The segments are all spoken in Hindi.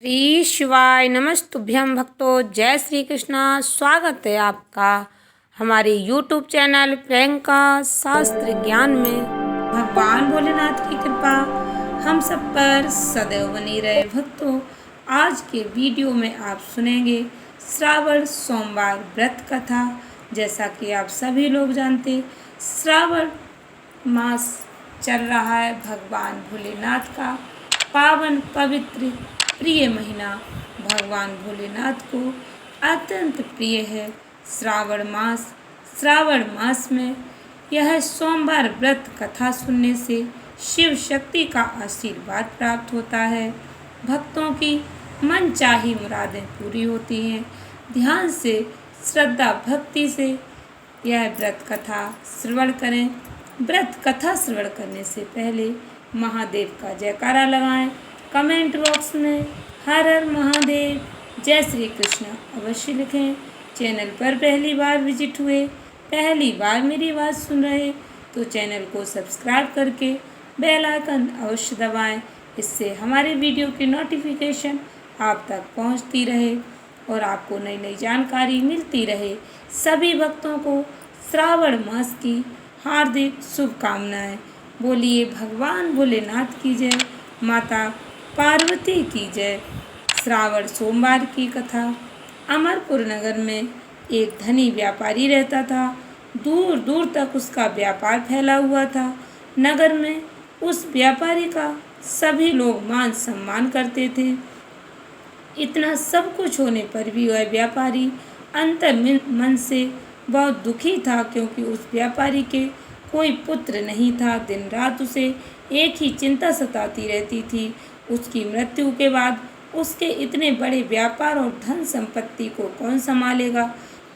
श्री शिवाय नमस्तुभ्यं भक्तों, जय श्री कृष्णा। स्वागत है आपका हमारे YouTube चैनल प्रियंका शास्त्र ज्ञान में। भगवान भोलेनाथ की कृपा हम सब पर सदैव बनी रहे। भक्तों, आज के वीडियो में आप सुनेंगे श्रावण सोमवार व्रत कथा। जैसा कि आप सभी लोग जानते, श्रावण मास चल रहा है। भगवान भोलेनाथ का पावन पवित्र प्रिय महीना भगवान भोलेनाथ को अत्यंत प्रिय है श्रावण मास में यह सोमवार व्रत कथा सुनने से शिव शक्ति का आशीर्वाद प्राप्त होता है। भक्तों की मनचाही मुरादें पूरी होती हैं। ध्यान से श्रद्धा भक्ति से यह व्रत कथा श्रवण करें। व्रत कथा श्रवण करने से पहले महादेव का जयकारा लगाएं। कमेंट बॉक्स में हर हर महादेव, जय श्री कृष्ण अवश्य लिखें। चैनल पर पहली बार विजिट हुए, पहली बार मेरी आवाज़ सुन रहे तो चैनल को सब्सक्राइब करके बेल आइकन अवश्य दबाएं। इससे हमारे वीडियो की नोटिफिकेशन आप तक पहुंचती रहे और आपको नई नई जानकारी मिलती रहे। सभी भक्तों को श्रावण मास की हार्दिक शुभकामनाएं। बोलिए भगवान भोलेनाथ की जय, माता पार्वती की जय। श्रावण सोमवार की कथा। अमरपुर नगर में एक धनी व्यापारी रहता था। दूर दूर तक उसका व्यापार फैला हुआ था। नगर में उस व्यापारी का सभी लोग मान सम्मान करते थे। इतना सब कुछ होने पर भी वह व्यापारी अंतर मन से बहुत दुखी था, क्योंकि उस व्यापारी के कोई पुत्र नहीं था। दिन रात उसे एक ही चिंता सताती रहती थी, उसकी मृत्यु के बाद उसके इतने बड़े व्यापार और धन संपत्ति को कौन संभालेगा।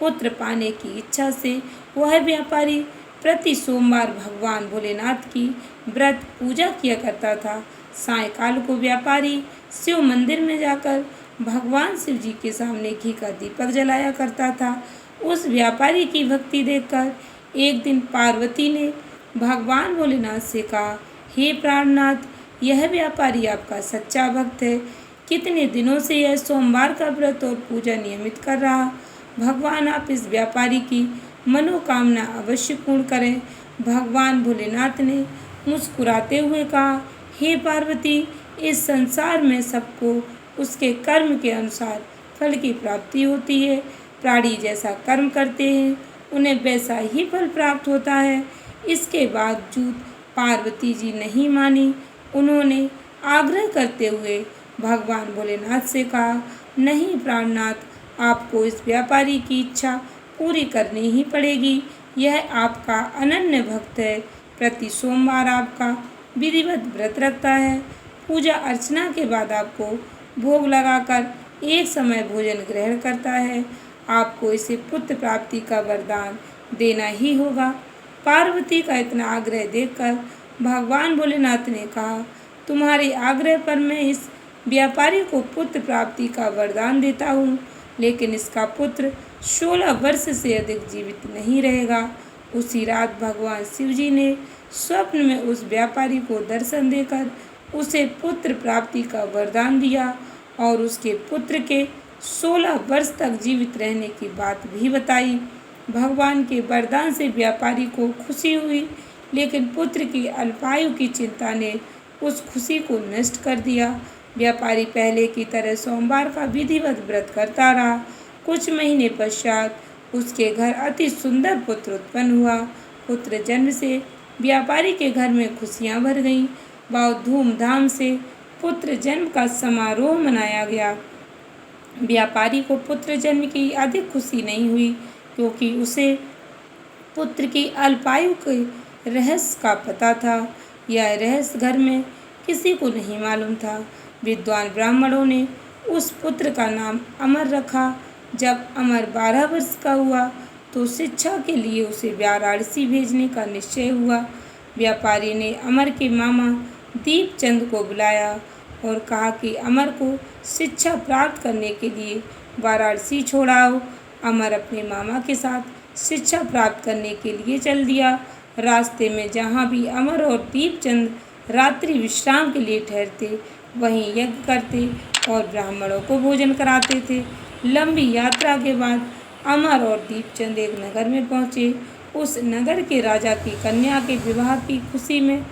पुत्र पाने की इच्छा से वह व्यापारी प्रति सोमवार भगवान भोलेनाथ की व्रत पूजा किया करता था। सायंकाल को व्यापारी शिव मंदिर में जाकर भगवान शिव जी के सामने घी का दीपक जलाया करता था। उस व्यापारी की भक्ति देखकर एक दिन पार्वती ने भगवान भोलेनाथ से कहा, हे प्राणनाथ, यह व्यापारी आपका सच्चा भक्त है। कितने दिनों से यह सोमवार का व्रत और पूजा नियमित कर रहा। भगवान आप इस व्यापारी की मनोकामना अवश्य पूर्ण करें। भगवान भोलेनाथ ने मुस्कुराते हुए कहा, हे पार्वती, इस संसार में सबको उसके कर्म के अनुसार फल की प्राप्ति होती है। प्राणी जैसा कर्म करते हैं उन्हें वैसा ही फल प्राप्त होता है। इसके बावजूद पार्वती जी नहीं मानी। उन्होंने आग्रह करते हुए भगवान भोलेनाथ से कहा, नहीं प्राणनाथ, आपको इस व्यापारी की इच्छा पूरी करनी ही पड़ेगी। यह आपका अनन्य भक्त है। प्रति सोमवार आपका विधिवत व्रत रखता है। पूजा अर्चना के बाद आपको भोग लगाकर एक समय भोजन ग्रहण करता है। आपको इसे पुत्र प्राप्ति का वरदान देना ही होगा। पार्वती का इतना आग्रह देखकर भगवान भोलेनाथ ने कहा, तुम्हारे आग्रह पर मैं इस व्यापारी को पुत्र प्राप्ति का वरदान देता हूँ, लेकिन इसका पुत्र 16 वर्ष से अधिक जीवित नहीं रहेगा। उसी रात भगवान शिव जी ने स्वप्न में उस व्यापारी को दर्शन देकर उसे पुत्र प्राप्ति का वरदान दिया और उसके पुत्र के 16 वर्ष तक जीवित रहने की बात भी बताई। भगवान के वरदान से व्यापारी को खुशी हुई, लेकिन पुत्र की अल्पायु की चिंता ने उस खुशी को नष्ट कर दिया। व्यापारी पहले की तरह सोमवार का विधिवत व्रत करता रहा। कुछ महीने पश्चात उसके घर अति सुंदर पुत्र उत्पन्न हुआ। पुत्र जन्म से व्यापारी के घर में खुशियां भर गईं। बहुत धूमधाम से पुत्र जन्म का समारोह मनाया गया। व्यापारी को पुत्र जन्म की अधिक खुशी नहीं हुई, क्योंकि उसे पुत्र की अल्पायु के रहस्य का पता था। यह रहस्य घर में किसी को नहीं मालूम था। विद्वान ब्राह्मणों ने उस पुत्र का नाम अमर रखा। जब अमर 12 वर्ष का हुआ तो शिक्षा के लिए उसे वाराणसी भेजने का निश्चय हुआ। व्यापारी ने अमर के मामा दीपचंद को बुलाया और कहा कि अमर को शिक्षा प्राप्त करने के लिए वाराणसी छोड़ाओ। अमर अपने मामा के साथ शिक्षा प्राप्त करने के लिए चल दिया। रास्ते में जहाँ भी अमर और दीपचंद रात्रि विश्राम के लिए ठहरते, वहीं यज्ञ करते और ब्राह्मणों को भोजन कराते थे। लंबी यात्रा के बाद अमर और दीपचंद एक नगर में पहुँचे। उस नगर के राजा की कन्या के विवाह की खुशी में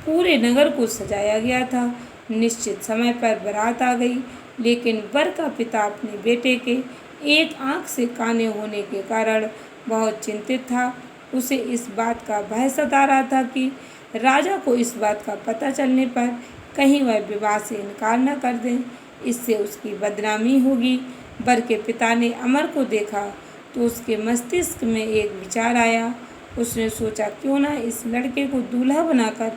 पूरे नगर को सजाया गया था। निश्चित समय पर बारात आ गई, लेकिन वर का पिता अपने बेटे के एक आंख से काने होने के कारण बहुत चिंतित था। उसे इस बात का भय सता रहा था कि राजा को इस बात का पता चलने पर कहीं वह विवाह से इनकार न कर दें, इससे उसकी बदनामी होगी। वर के पिता ने अमर को देखा तो उसके मस्तिष्क में एक विचार आया। उसने सोचा, क्यों ना इस लड़के को दूल्हा बनाकर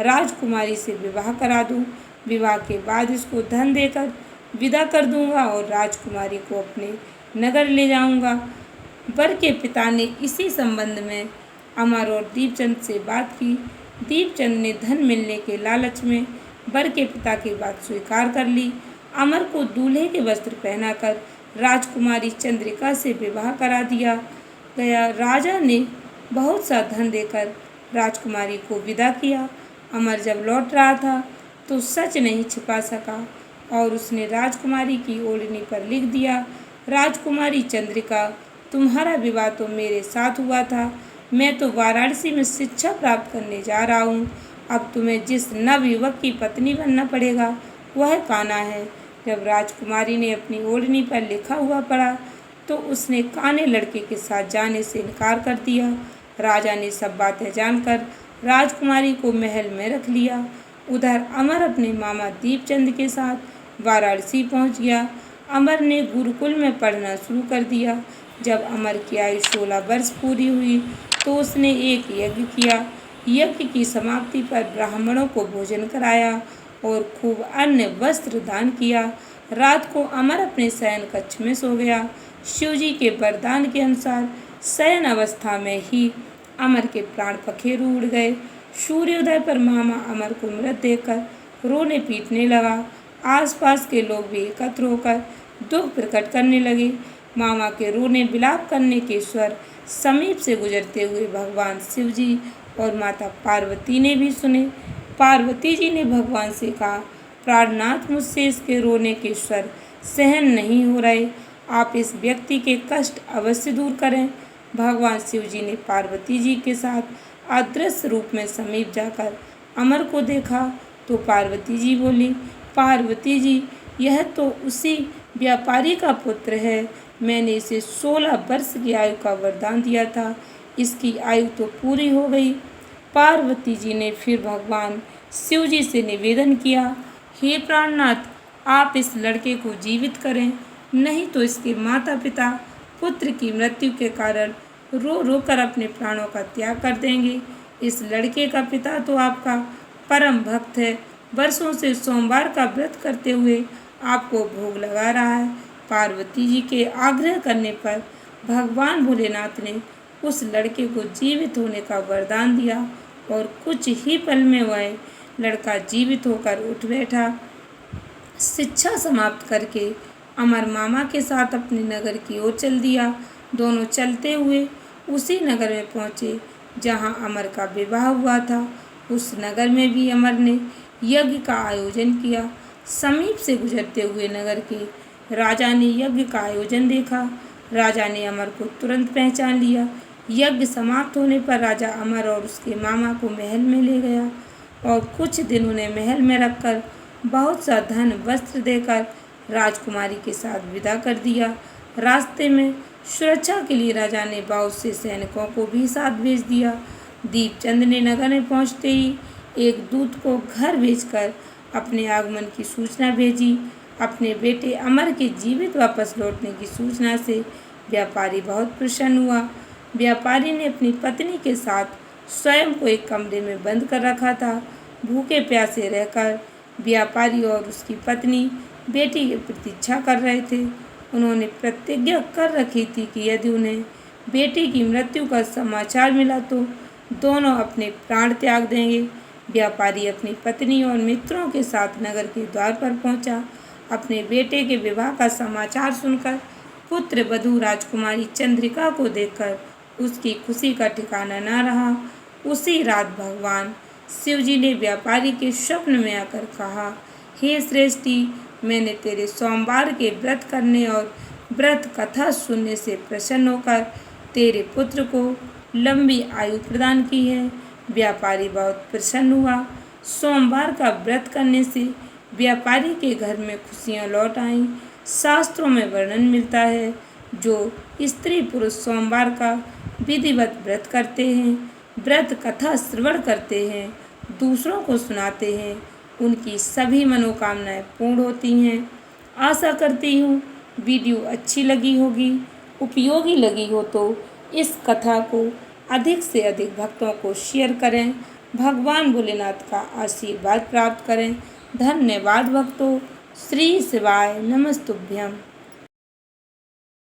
राजकुमारी से विवाह करा दूं। विवाह के बाद इसको धन देकर विदा कर दूंगा और राजकुमारी को अपने नगर ले जाऊंगा। वर के पिता ने इसी संबंध में अमर और दीपचंद से बात की। दीपचंद ने धन मिलने के लालच में वर के पिता की बात स्वीकार कर ली। अमर को दूल्हे के वस्त्र पहनाकर राजकुमारी चंद्रिका से विवाह करा दिया गया। राजा ने बहुत सा धन देकर राजकुमारी को विदा किया। अमर जब लौट रहा था तो सच नहीं छिपा सका और उसने राजकुमारी की ओढ़नी पर लिख दिया, राजकुमारी चंद्रिका, तुम्हारा विवाह तो मेरे साथ हुआ था। मैं तो वाराणसी में शिक्षा प्राप्त करने जा रहा हूँ। अब तुम्हें जिस नवयुवक की पत्नी बनना पड़ेगा वह कान्हा है। जब राजकुमारी ने अपनी ओढ़नी पर लिखा हुआ पढ़ा तो उसने काने लड़के के साथ जाने से इनकार कर दिया। राजा ने सब बातें जानकर राजकुमारी को महल में रख लिया। उधर अमर अपने मामा दीपचंद के साथ वाराणसी पहुंच गया। अमर ने गुरुकुल में पढ़ना शुरू कर दिया। जब अमर की आयु 16 वर्ष पूरी हुई तो उसने एक यज्ञ किया। यज्ञ की समाप्ति पर ब्राह्मणों को भोजन कराया और खूब अन्न वस्त्र दान किया। रात को अमर अपने शयन कक्ष में सो गया। शिवजी के वरदान के अनुसार शयन अवस्था में ही अमर के प्राण पखेरु उड़ गए। सूर्योदय पर मामा अमर को मृत देखकर रोने पीटने लगा। आसपास के लोग भी एकत्र होकर दुख प्रकट करने लगे। मामा के रोने विलाप करने के स्वर समीप से गुजरते हुए भगवान शिवजी और माता पार्वती ने भी सुने। पार्वती जी ने भगवान से कहा, प्राणनाथ, मुझसे इसके रोने के स्वर सहन नहीं हो रहे, आप इस व्यक्ति के कष्ट अवश्य दूर करें। भगवान शिवजी ने पार्वती जी के साथ अदृश्य रूप में समीप जाकर अमर को देखा तो पार्वती जी बोली, पार्वती जी, यह तो उसी व्यापारी का पुत्र है। मैंने इसे 16 वर्ष की आयु का वरदान दिया था, इसकी आयु तो पूरी हो गई। पार्वती जी ने फिर भगवान शिव जी से निवेदन किया, हे प्राणनाथ, आप इस लड़के को जीवित करें, नहीं तो इसके माता पिता पुत्र की मृत्यु के कारण रो रो कर अपने प्राणों का त्याग कर देंगे। इस लड़के का पिता तो आपका परम भक्त है, वर्षों से सोमवार का व्रत करते हुए आपको भोग लगा रहा है। पार्वती जी के आग्रह करने पर भगवान भोलेनाथ ने उस लड़के को जीवित होने का वरदान दिया और कुछ ही पल में वह लड़का जीवित होकर उठ बैठा। शिक्षा समाप्त करके अमर मामा के साथ अपने नगर की ओर चल दिया। दोनों चलते हुए उसी नगर में पहुँचे जहाँ अमर का विवाह हुआ था। उस नगर में भी अमर ने यज्ञ का आयोजन किया। समीप से गुजरते हुए नगर के राजा ने यज्ञ का आयोजन देखा। राजा ने अमर को तुरंत पहचान लिया। यज्ञ समाप्त होने पर राजा अमर और उसके मामा को महल में ले गया और कुछ दिन उन्हें महल में रखकर बहुत सा धन वस्त्र देकर राजकुमारी के साथ विदा कर दिया। रास्ते में सुरक्षा के लिए राजा ने बहुत से सैनिकों को भी साथ भेज दिया। दीपचंद ने नगर में पहुंचते ही एक दूत को घर भेजकर अपने आगमन की सूचना भेजी। अपने बेटे अमर के जीवित वापस लौटने की सूचना से व्यापारी बहुत प्रसन्न हुआ। व्यापारी ने अपनी पत्नी के साथ स्वयं को एक कमरे में बंद कर रखा था। भूखे प्यासे रहकर व्यापारी और उसकी पत्नी बेटी की प्रतीक्षा कर रहे थे। उन्होंने प्रतिज्ञा कर रखी थी कि यदि उन्हें बेटी की मृत्यु का समाचार मिला तो दोनों अपने प्राण त्याग देंगे। व्यापारी अपनी पत्नी और मित्रों के साथ नगर के द्वार पर पहुंचा। अपने बेटे के विवाह का समाचार सुनकर पुत्र वधू राजकुमारी चंद्रिका को देखकर उसकी खुशी का ठिकाना न रहा। उसी रात भगवान शिवजी ने व्यापारी के स्वप्न में आकर कहा, हे श्रेष्ठी, मैंने तेरे सोमवार के व्रत करने और व्रत कथा सुनने से प्रसन्न होकर तेरे पुत्र को लंबी आयु प्रदान की है। व्यापारी बहुत प्रसन्न हुआ। सोमवार का व्रत करने से व्यापारी के घर में खुशियाँ लौट आईं। शास्त्रों में वर्णन मिलता है, जो स्त्री पुरुष सोमवार का विधिवत व्रत करते हैं, व्रत कथा श्रवण करते हैं, दूसरों को सुनाते हैं, उनकी सभी मनोकामनाएं पूर्ण होती हैं। आशा करती हूँ वीडियो अच्छी लगी होगी, उपयोगी लगी हो तो इस कथा को अधिक से अधिक भक्तों को शेयर करें। भगवान भोलेनाथ का आशीर्वाद प्राप्त करें। धन्यवाद भक्तों। श्री शिवाय नमस्तुभ्यम।